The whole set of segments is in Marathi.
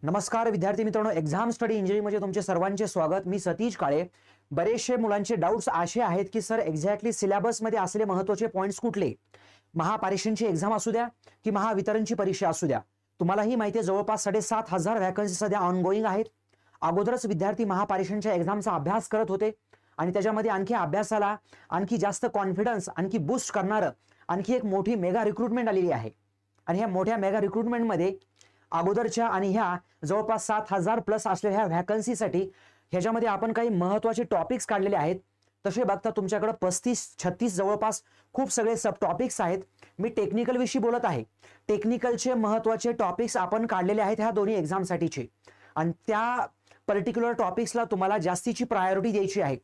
नमस्कार विद्यार्थी मित्रांनो, एक्झाम स्टडी इंजिनिअरिंगमध्ये तुमचे सर्वांचे स्वागत। मी सतीश काळे। बरेचसे मुलांचे डाउट्स असे आहेत की सर एक्झॅक्टली सिलेबसमध्ये असलेले महत्त्वाचे पॉइंट्स कुठले? महापरीक्षांची एक्झाम असू द्या की महावितरणची परीक्षा असू द्या, तुम्हालाही माहिती आहे जवळपास 7,500 वॅकन्सी सध्या ऑनगोईंग आहेत। अगोदरच विद्यार्थी महापरीक्षांच्या एक्झामचा अभ्यास करत होते आणि त्याच्यामध्ये आणखी अभ्यासाला आणखी जास्त कॉन्फिडन्स आणखी बूस्ट करणारं आणखी एक मोठी मेगा रिक्रुटमेंट आलेली आहे। आणि ह्या मोठ्या मेगा रिक्रुटमेंटमध्ये अगोदरच्या आणि ह्या जवळपास 7,000 प्लस असलेल्या ह्या व्हॅकन्सीसाठी ह्याच्यामध्ये आपण काही महत्त्वाचे टॉपिक्स काढलेले आहेत। तसे बघता तुमच्याकडे 35-36 जवळपास खूप सगळे सब टॉपिक्स आहेत। मी टेक्निकल विषयी बोलत आहे। टेक्निकलचे महत्त्वाचे टॉपिक्स आपण काढलेले आहेत ह्या दोन्ही एक्झामसाठीचे, आणि त्या पर्टिक्युलर टॉपिक्सला तुम्हाला जास्तीची प्रायोरिटी द्यायची आहे।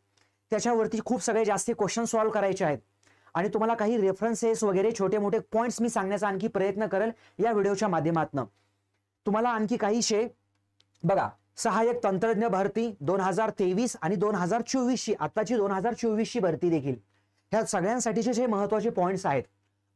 त्याच्यावरती खूप सगळे जास्त क्वेश्चन सॉल्व्ह करायचे आहेत आणि तुम्हाला काही रेफरन्सेस वगैरे छोटे मोठे पॉइंट्स मी सांगण्याचा आणखी प्रयत्न करेल या व्हिडिओच्या माध्यमातून। तुम्हाला आणखी काहीशे बघा, सहाय्यक तंत्रज्ञ भरती 2023 आणि 2024 ची, आताची 2024 ची भरती देखील, ह्या सगळ्यांसाठीचे जे महत्त्वाचे पॉइंट्स आहेत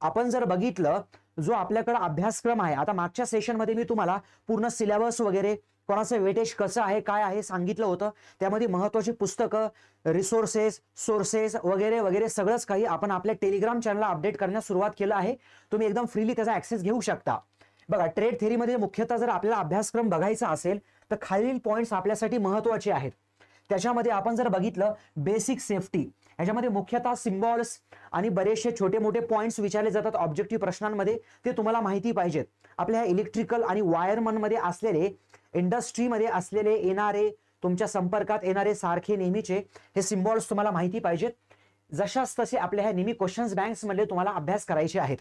आपण जर बघितलं, जो आपल्याकडे अभ्यासक्रम आहे, आता मागच्या सेशनमध्ये मी तुम्हाला पूर्ण सिलेबस वगैरे कोणाचं वेटेज कसं आहे काय आहे सांगितलं होतं। त्यामध्ये महत्त्वाची पुस्तकं, रिसोर्सेस, सोर्सेस वगैरे वगैरे सगळंच काही आपण आपल्या टेलिग्राम चॅनलला अपडेट करण्यास सुरुवात केलं आहे। तुम्ही एकदम फ्रीली त्याचा ऍक्सेस घेऊ शकता। बघा, ट्रेड थेअरीमध्ये मुख्यतः जर आपल्याला अभ्यासक्रम बघायचा असेल तर खालील पॉइंट्स आपल्यासाठी महत्त्वाचे आहेत। त्याच्यामध्ये आपण जर बघितलं, बेसिक सेफ्टी, ह्याच्यामध्ये मुख्यतः सिम्बॉल्स आणि बरेचसे छोटे मोठे पॉइंट्स विचारले जातात ऑब्जेक्टिव्ह प्रश्नांमध्ये, ते तुम्हाला माहिती पाहिजेत। आपल्या इलेक्ट्रिकल आणि वायरमन मध्ये असलेले, इंडस्ट्रीमध्ये असलेले येणारे, तुमच्या संपर्कात येणारे सारखे नेहमीचे हे सिम्बॉल्स तुम्हाला माहिती पाहिजेत। जशाच तसे आपल्या ह्या नेहमी क्वेश्चन्स बँक्स मध्ये तुम्हाला अभ्यास करायचे आहेत।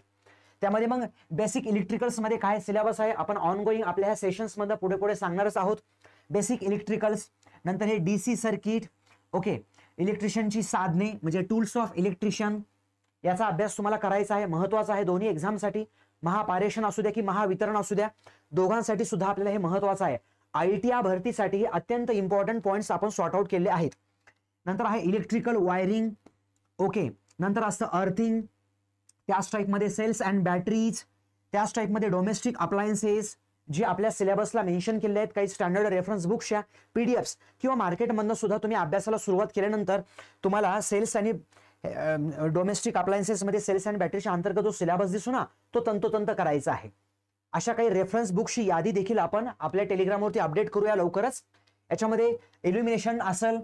त्यामध्ये मग बेसिक इलेक्ट्रिकल्स मध्ये काय सिलेबस आहे आपण ऑनगोईंग आपल्या ह्या सेशन्स मध्ये पुढे पुढे सांगणारच आहोत। बेसिक इलेक्ट्रिकल्स, नंतर हे डीसी सर्किट, ओके, इलेक्ट्रिशियनची साधने म्हणजे टूल्स ऑफ इलेक्ट्रिशियन, याचा अभ्यास तुम्हाला करायचा आहे, महत्त्वाचा आहे दोन्ही एक्झामसाठी। महापारेषण असू द्या की महावितरण असू द्या, दोघांसाठी सुद्धा आपल्याला हे महत्त्वाचं आहे। ITI भरतीसाठी अत्यंत इम्पॉर्टंट पॉइंट्स आपण सॉर्ट आउट केले आहेत। नंतर आहे इलेक्ट्रिकल वायरिंग, ओके, नंतर असतं अर्थिंग, त्याच टाईपमध्ये सेल्स अँड बॅटरीज, त्याच टाईपमध्ये डोमेस्टिक अप्लायन्सेस जे आपल्या सिलेबसला मेन्शन केले आहेत। काही स्टँडर्ड रेफरन्स बुक्सच्या PDFs किंवा मार्केटमधनं सुद्धा तुम्ही अभ्यासाला सुरुवात केल्यानंतर तुम्हाला सेल्स आणि डोमेस्टिक अप्लायन्सेसमध्ये सेल्स अँड बॅटरीच्या अंतर्गत जो सिलेबस दिसतो ना, तो तंतोतंत करायचा आहे। अशा काही रेफरन्स बुक्सची यादी देखील आपण आपल्या टेलिग्रामवरती अपडेट करूया लवकरच। याच्यामध्ये इल्युमिनेशन असेल,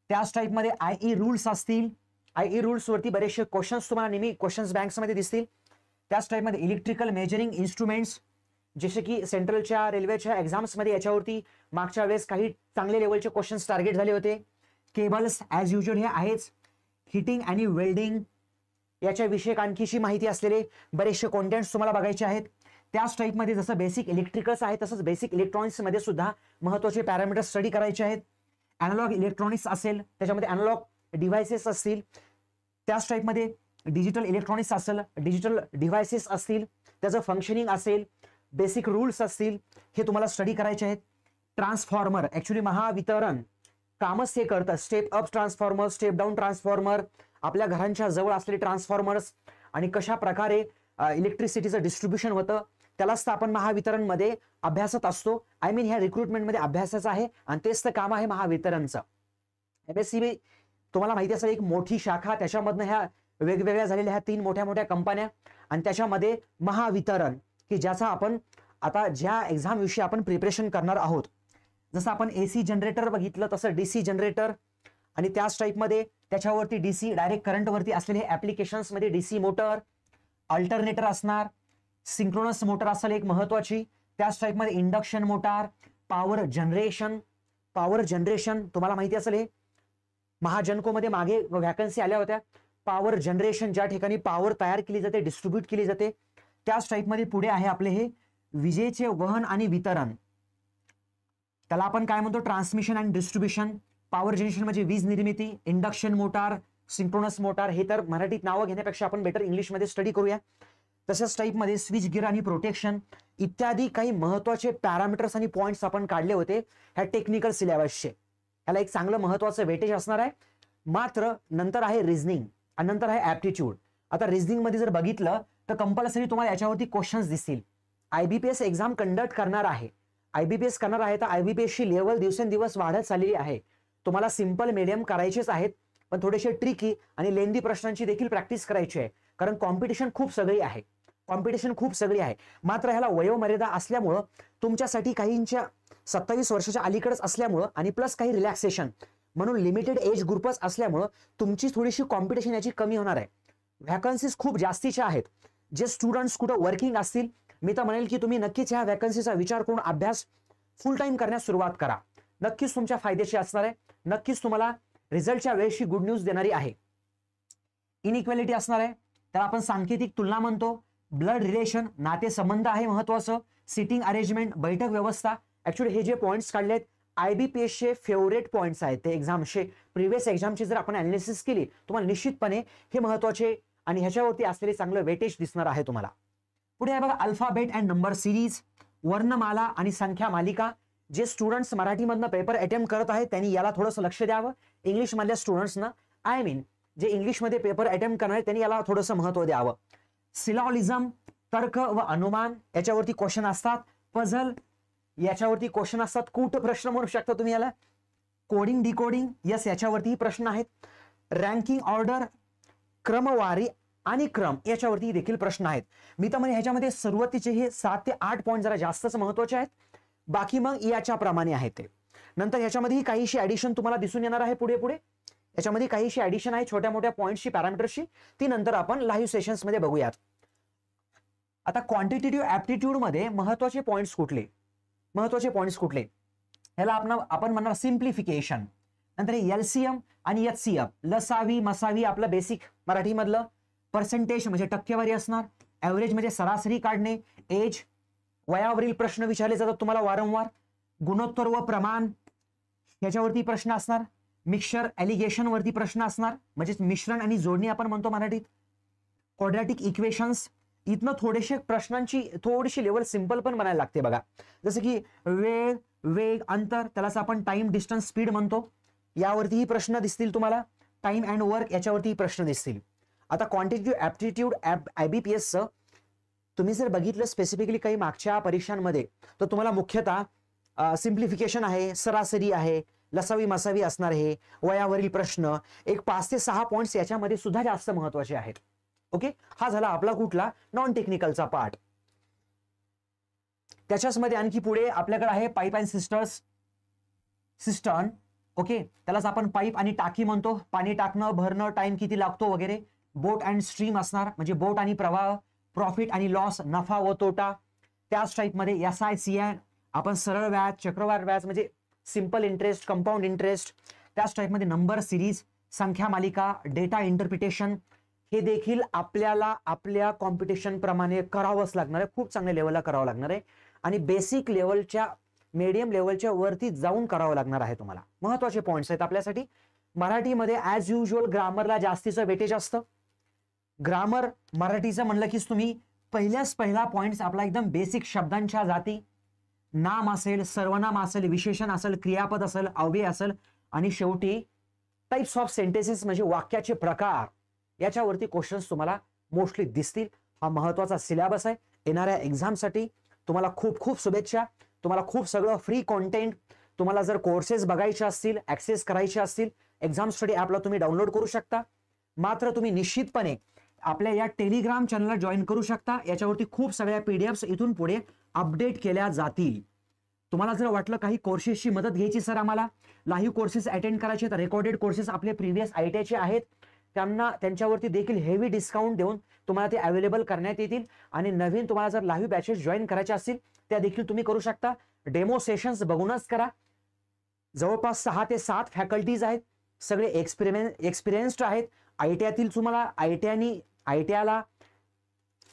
त्याच टाईपमध्ये IE रूल्स असतील, IE रूल्स वरती बरेचसे क्वेश्चन्स तुम्हाला नेहमी क्वेश्चन्स बँक्स मध्ये दिसतील। त्याच टाईपमध्ये इलेक्ट्रिकल मेजरिंग इन्स्ट्रुमेंट्स, जसे की सेंट्रलच्या रेल्वेच्या एक्झाम्स मध्ये याच्यावरती मागच्या वेळेस काही चांगले लेवलचे क्वेश्चन्स टार्गेट झाले होते। केबल्स ॲज युजल हे आहेच। हिटिंग आणि वेल्डिंग याच्या विषयक आणखीशी माहिती असलेले बरेचसे कॉन्टेंट्स तुम्हाला बघायचे आहेत। त्याच टाईपमध्ये जसं बेसिक इलेक्ट्रिकल्स आहे तसंच बेसिक इलेक्ट्रॉनिक्स मध्ये सुद्धा महत्त्वाचे पॅरामीटर स्टडी करायचे आहेत। अॅनालॉग इलेक्ट्रॉनिक्स असेल, त्याच्यामध्ये अॅनालॉग डिव्हाइसेस असतील, त्याच टाईपमध्ये डिजिटल इलेक्ट्रॉनिक्स असेल, डिजिटल डिव्हाइसेस असतील, त्याचं फंक्शनिंग असेल, बेसिक रूल्स असतील, हे तुम्हाला स्टडी करायचे आहेत। ट्रान्सफॉर्मर, ऍक्च्युली महावितरण कामच हे करतं, step up transformer, step down transformer, आपल्या घरांच्या जवळ असलेले ट्रान्सफॉर्मर्स आणि कशा प्रकारे इलेक्ट्रिसिटीचं डिस्ट्रीब्युशन होतं, त्यालाच तर आपण महावितरणमध्ये अभ्यासत असतो। आय मीन ह्या रिक्रुटमेंटमध्ये अभ्यासाचं आहे आणि तेच तर काम आहे महावितरणचं। MSCB तुम्हाला माहिती असेल एक मोठी शाखा, त्याच्यामधनं ह्या वेगवेगळ्या झालेल्या ह्या 3 मोठ्या मोठ्या कंपन्या, आणि त्याच्यामध्ये महावितरण की ज्याचा आपण आता ज्या एक्झाम विषयी आपण प्रिपरेशन करणार आहोत। जसं आपण AC जनरेटर बघितलं तसं DC जनरेटर, आणि त्याच टाईपमध्ये त्याच्यावरती DC डायरेक्ट करंटवरती असलेले ऍप्लिकेशन्स मध्ये DC मोटर, अल्टरनेटर असणार, सिंक्रोनस मोटर असेल एक महत्वाची, त्याच टाईपमध्ये इंडक्शन मोटार, पॉवर जनरेशन तुम्हाला माहिती असेल हे महाजनकोमध्ये मागे व्हॅकन्सी आल्या होत्या। पॉवर जनरेशन ज्या ठिकाणी पॉवर तयार केली जाते, डिस्ट्रीब्यूट केली जाते। त्याच टाईपमध्ये पुढे आहे आपले हे विजेचे वहन आणि वितरण, त्याला आपण काय म्हणतो, transmission and distribution. Power generation म्हणजे वीज निर्मिती, इंडक्शन मोटार, सिंक्रोनस मोटार, हे तर मराठीत नावं घेण्यापेक्षा आपण बेटर इंग्लिशमध्ये स्टडी करूया। तशाच टाईपमध्ये स्विच गिअर आणि प्रोटेक्शन इत्यादी काही महत्त्वाचे पॅरामीटर्स आणि पॉइंट्स आपण काढले होते ह्या टेक्निकल सिलेबसचे। याला एक चांगलं महत्त्वाचं वेटेज असणार आहे। मात्र नंतर आहे रिझनिंग आणि नंतर आहे ऍप्टिट्यूड। आता रिझनिंग मध्ये जर बघितलं तर कंपल्सरी तुम्हाला याच्यावरती क्वेश्चन्स दिसतील। IBPS एक्झाम कंडक्ट करणार आहे, IBPS करणार आहे तर IBPS ची लेवल दिवसेंदिवस वाढत चाललेली आहे. तुम्हाला सिंपल मीडियम करायचेच आहेत, पण थोडेसे ट्रिकी आणि लेंदी प्रश्नांची देखील प्रॅक्टिस करायची आहे, कारण कॉम्पिटिशन खूप सगळी आहे. मात्र ह्याला वयोमर्यादा असल्यामुळं, तुमच्यासाठी काहींच्या 27 वर्षाच्या अलीकडेच असल्यामुळं आणि प्लस काही रिलॅक्सेशन म्हणून लिमिटेड एज ग्रुपच असल्यामुळं तुमची थोडीशी कॉम्पिटिशन याची कमी होणार आहे. व्हॅकन्सीज खूप जास्तीच्या आहेत. जे स्टुडंट्स कुठं वर्किंग असतील, मी तर म्हणेल की तुम्ही नक्कीच ह्या व्हॅकन्सीचा विचार करून अभ्यास फुल टाइम करण्यास सुरुवात करा. नक्कीच तुमच्या फायद्याची असणार आहे. नक्कीच तुम्हाला रिझल्टच्या वेळेशी गुड न्यूज देणारी आहे. इनइक्वॅलिटी असणार आहे, त्याला आपण सांकेतिक तुलना म्हणतो. ब्लड रिलेशन, नातेसंबंध आहे महत्वाचं. सिटिंग अरेंजमेंट, बैठक व्यवस्था. ऍक्च्युअली हे जे पॉईंट्स काढलेत IBPSचे फेवरेट पॉईंट्स आहेत ते एक्झामचे. प्रिव्हियस एक्झामची जर आपण अनालिसिस केली, तुम्हाला निश्चितपणे हे महत्वाचे आणि ह्याच्यावरती असलेले चांगलं वेटेज दिसणार आहे तुम्हाला. पुढे आहे बघा अल्फाबेट अँड नंबर सिरीज, वर्णमाला आणि संख्या मालिका. जे स्टुडंट्स मराठीमधनं पेपर अटेम्प्ट करत आहेत त्यांनी याला थोडंसं लक्ष द्यावं. इंग्लिश मधल्या स्टुडंट्सना जे इंग्लिशमध्ये पेपर अटेम्प्ट करणार आहेत त्यांनी याला थोडंसं महत्व द्यावं. सिलॉलिझम, तर्क व अनुमान याच्यावरती क्वेश्चन असतात. पझल याच्यावरती क्वेश्चन असतात. कूट प्रश्न म्हणू शकता तुम्ही याला. कोडिंग डिकोडिंग यस याच्यावरती प्रश्न आहेत. रँकिंग ऑर्डर, क्रमवारी आणि क्रम याच्यावरती देखील प्रश्न आहेत. मी तर म्हणजे ह्याच्यामध्ये सुरुवातीचे हे 7 ते 8 पॉईंट जरा जास्तच महत्वाचे आहेत. बाकी मग याच्या प्रमाणे आहेत ते. नंतर ह्याच्यामध्ये काहीशी ऍडिशन तुम्हाला दिसून येणार आहे. पुढे याच्यामध्ये काहीशी ऍडिशन आहे छोट्या मोठ्या पॉईंट्सची, पॅरामीटर्सची. ती नंतर आपण लाईव्ह सेशन्स मध्ये बघूयात. आता क्वांटिटेटिव्ह ऍप्टिट्यूड मध्ये महत्वाचे पॉईंट्स कुठले? ह्याला आपण म्हणणार सिम्प्लिफिकेशन. नंतर LCM आणि HCF, लसावी मसावी आपलं बेसिक मराठी मधलं. पर्सेंटेज म्हणजे टक्केवारी असणार. ऍव्हरेज म्हणजे सरासरी काढणे. एज, वयावरील प्रश्न विचारले जातात तुम्हाला वारंवार. गुणोत्तर व प्रमाण याच्यावरती प्रश्न असणार. मिक्सचर एलिगेशन वरती प्रश्न असणार, म्हणजे मिश्रण आणि जोडणी आपण म्हणतो मराठीत. क्वाड्रॅटिक इक्वेशन्स, इथनं थोडेसे प्रश्नांची थोडीशी लेवल सिंपल पण बनायला लागते बघा. जसं की वेळ, वेग, अंतर, त्यालाच आपण टाइम डिस्टन्स स्पीड म्हणतो. यावरतीही प्रश्न दिसतील तुम्हाला. टाइम अँड वर्क याच्यावरती प्रश्न दिसतील. आता क्वांटिटेटिव्ह ऍप्टिट्यूड IBPSचं तुम्ही जर बघितलं स्पेसिफिकली काही मागच्या परीक्षांमध्ये, तर तुम्हाला मुख्यतः सिम्प्लिफिकेशन आहे, सरासरी आहे, लसावी मसावी असणार आहे, वयावरील प्रश्न, एक 5 ते 6 पॉईंट्स याच्यामध्ये सुद्धा जास्त महत्वाचे आहेत. ओके, हा झाला आपला कुठला नॉन टेक्निकलचा पार्ट. त्याच्याच मध्ये आणखी पुढे आपल्याकडे आहे पाईप अँड सिस्टर्न. ओके, त्यालाच आपण पाईप आणि टाकी म्हणतो. पाणी टाकणं, भरणं, टाइम किती लागतो वगैरे. बोट अँड स्ट्रीम असणार, म्हणजे बोट आणि प्रवाह. प्रॉफिट आणि लॉस, नफा व तोटा. त्याच टाईप मध्ये SICN, आपण सरळ व्याज, चक्रवाढ व्याज म्हणजे सिंपल इंटरेस्ट, कंपाऊंड इंटरेस्ट. त्याच टाईप मध्ये नंबर सिरीज, संख्या मालिका, डेटा इंटरप्रिटेशन. हे देखील आपल्याला आपल्या कॉम्पिटिशन प्रमाणे करावंच लागणार आहे. खूप चांगल्या लेवलला करावं लागणार आहे आणि बेसिक लेवलच्या, मीडियम लेवलच्या वरती जाऊन करावं लागणार आहे तुम्हाला. महत्वाचे पॉईंट्स आहेत आपल्यासाठी. मराठीमध्ये ॲज युजल ग्रामरला जास्तीचं वेटेज असतं. ग्रामर मराठीचं म्हणलं की तुम्ही पहिला पॉईंट आपला एकदम बेसिक शब्दांच्या जाती, नाम असेल, सर्वनाम असेल, विशेषण असेल, क्रियापद असेल, अव्यय असेल आणि शेवटी टाइप्स ऑफ सेंटेन्सेस म्हणजे वाक्याचे प्रकार. याच्यावरती क्वेश्चन्स तुम्हाला मोस्टली दिसतील. हा महत्वाचा सिलेबस आहे येणाऱ्या एक्झामसाठी. तुम्हाला खूप खूप शुभेच्छा. तुम्हाला खूप सगळं फ्री कॉन्टेंट. तुम्हाला जर कोर्सेस बघायचे असतील, ऍक्सेस करायचे असतील, एक्झाम स्टडी ॲपला तुम्ही डाउनलोड करू शकता. मात्र तुम्ही निश्चितपणे आपल्या या टेलिग्राम चॅनलला जॉईन करू शकता. याच्यावरती खूप सगळ्या PDFs इथून पुढे अपडेट केल्या जातील. तुम्हाला जर वाटलं काही कोर्सेसची मदत घ्यायची सर आम्हाला, लाईव्ह कोर्सेस अटेंड करायचे, तर रेकॉर्डेड कोर्सेस आपले प्रिव्हियस ITIचे आहेत, त्यांच्यावरती देखील हेवी डिस्काउंट देऊन तुम्हाला ते अवेलेबल करण्यात येतील. आणि नवीन तुम्हाला जर लाईव्ह बॅचेस जॉईन करायचे असतील त्या देखील तुम्ही करू शकता. डेमो सेशन्स बघूनच करा. जवळपास 6 ते 7 फॅकल्टीज आहेत, सगळे एक्सपिरियन्स्ड आहेत. ITIतील तुम्हाला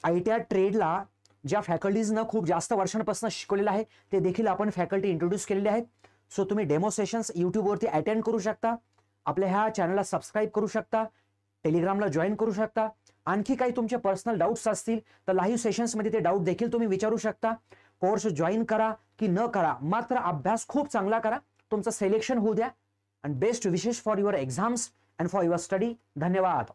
ITI ट्रेडला ज्या फॅकल्टीजनं खूप जास्त वर्षांपासून शिकवलेलं आहे ते देखील आपण फॅकल्टी इंट्रोड्यूस केलेले आहेत. सो तुम्ही डेमो सेशन्स यूट्यूबवरती अटेंड करू शकता. आपल्या ह्या चॅनलला सबस्क्राईब करू शकता, टेलिग्रामला जॉईन करू शकता. आणखी काही तुमचे पर्सनल डाऊट्स असतील तर लाईव्ह सेशन्समध्ये ते डाऊट देखील तुम्ही विचारू शकता. कोर्स जॉईन करा की न करा, मात्र अभ्यास खूप चांगला करा. तुमचं सिलेक्शन होऊ द्या. And best wishes for your exams and for your study. धन्यवाद.